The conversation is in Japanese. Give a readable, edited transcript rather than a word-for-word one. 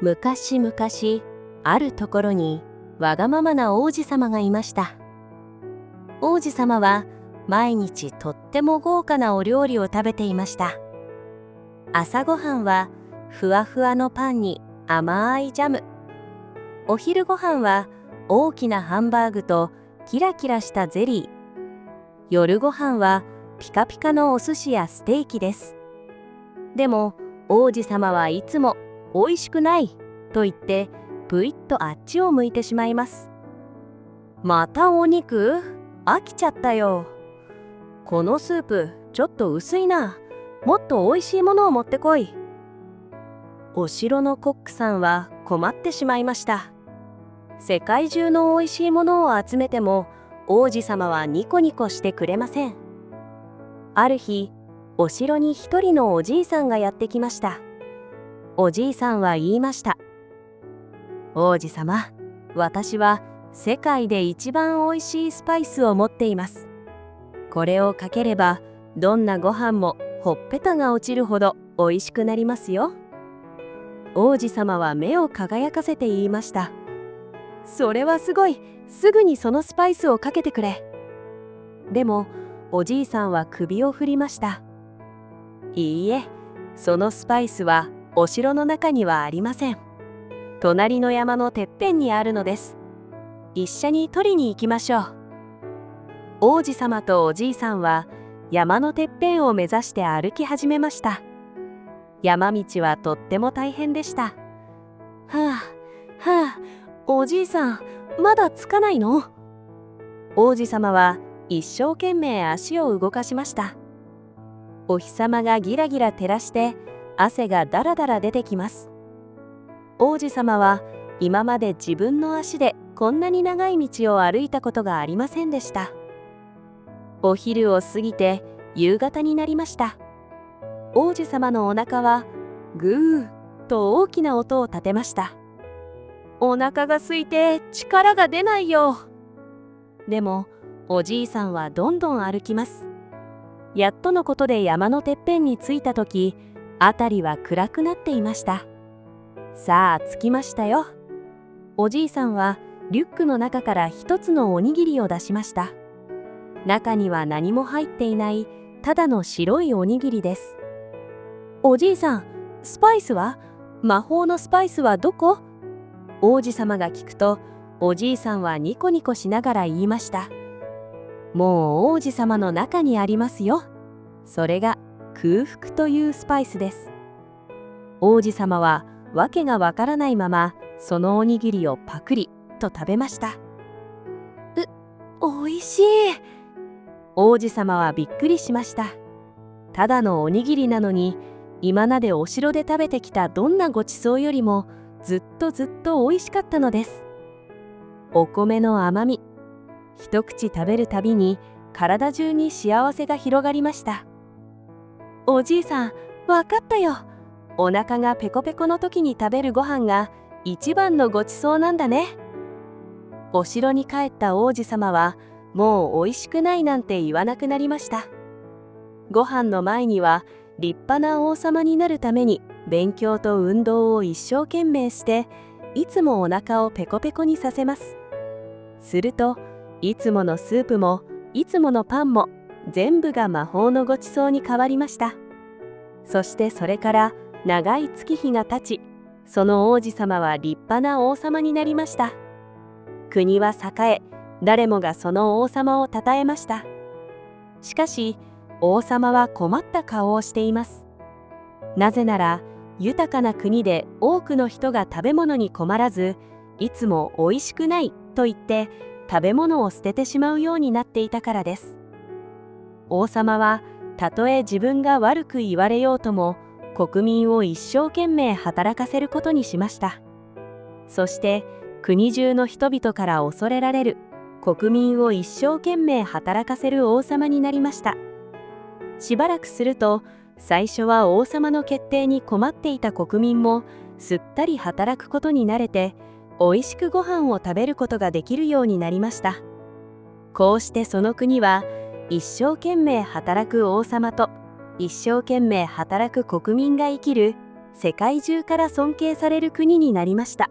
昔々、あるところにわがままな王子様がいました。王子様は毎日とっても豪華なお料理を食べていました。朝ごはんはふわふわのパンに甘いジャム。お昼ごはんは大きなハンバーグとキラキラしたゼリー。夜ごはんはピカピカのお寿司やステーキです。でも王子様はいつもおいしくないと言ってぷいっとあっちを向いてしまいます。またお肉？飽きちゃったよ。このスープちょっと薄いな。もっとおいしいものを持ってこい。お城のコックさんは困ってしまいました。世界中のおいしいものを集めても王子様はニコニコしてくれません。ある日、お城に一人のおじいさんがやってきました。おじいさんは言いました。王子様、私は世界で一番おいしいスパイスを持っています。これをかければどんなご飯もほっぺたが落ちるほどおいしくなりますよ。王子様は目を輝かせて言いました。それはすごい。すぐにそのスパイスをかけてくれ。でもおじいさんは首を振りました。いいえ、そのスパイスはお城の中にはありません。隣の山のてっぺんにあるのです。一緒に取りに行きましょう。王子様とおじいさんは山のてっぺんを目指して歩き始めました。山道はとっても大変でした。はあ、はあ、おじいさん、まだつかないの？王子様は一生懸命足を動かしました。お日様がギラギラ照らして汗がだらだら出てきます。王子様は今まで自分の足でこんなに長い道を歩いたことがありませんでした。お昼を過ぎて夕方になりました。王子様のお腹はグーと大きな音を立てました。お腹が空いて力が出ないよ。でもおじいさんはどんどん歩きます。やっとのことで山のてっぺんに着いた時、辺りは暗くなっていました。さあ着きましたよ。おじいさんはリュックの中から一つのおにぎりを出しました。中には何も入っていないただの白いおにぎりです。おじいさん、スパイスは？魔法のスパイスはどこ？王子様が聞くと、おじいさんはニコニコしながら言いました。もう王子様の中にありますよ。それが空腹というスパイスです。王子様はわけがわからないままそのおにぎりをパクリと食べました。おいしい。王子様はびっくりしました。ただのおにぎりなのに、今までお城で食べてきたどんなごちそうよりもずっとおいしかったのです。お米の甘み、一口食べるたびに体中に幸せが広がりました。おじいさん、わかったよ。お腹がペコペコの時に食べるご飯が一番のごちそうなんだね。お城に帰った王子様はもうおいしくないなんて言わなくなりました。ご飯の前には立派な王様になるために勉強と運動を一生懸命していつもお腹をペコペコにさせます。するといつものスープもいつものパンも全部が魔法のごちそうに変わりました。そしてそれから長い月日が経ち、その王子様は立派な王様になりました。国は栄え、誰もがその王様をたたえました。しかし王様は困った顔をしています。なぜなら豊かな国で多くの人が食べ物に困らず、いつもおいしくないと言って食べ物を捨ててしまうようになっていたからです。王様はたとえ自分が悪く言われようとも国民を一生懸命働かせることにしました。そして国中の人々から恐れられる国民を一生懸命働かせる王様になりました。しばらくすると、最初は王様の決定に困っていた国民もすったり働くことに慣れて、おいしくご飯を食べることができるようになりました。こうしてその国は一生懸命働く王様と一生懸命働く国民が生きる世界中から尊敬される国になりました。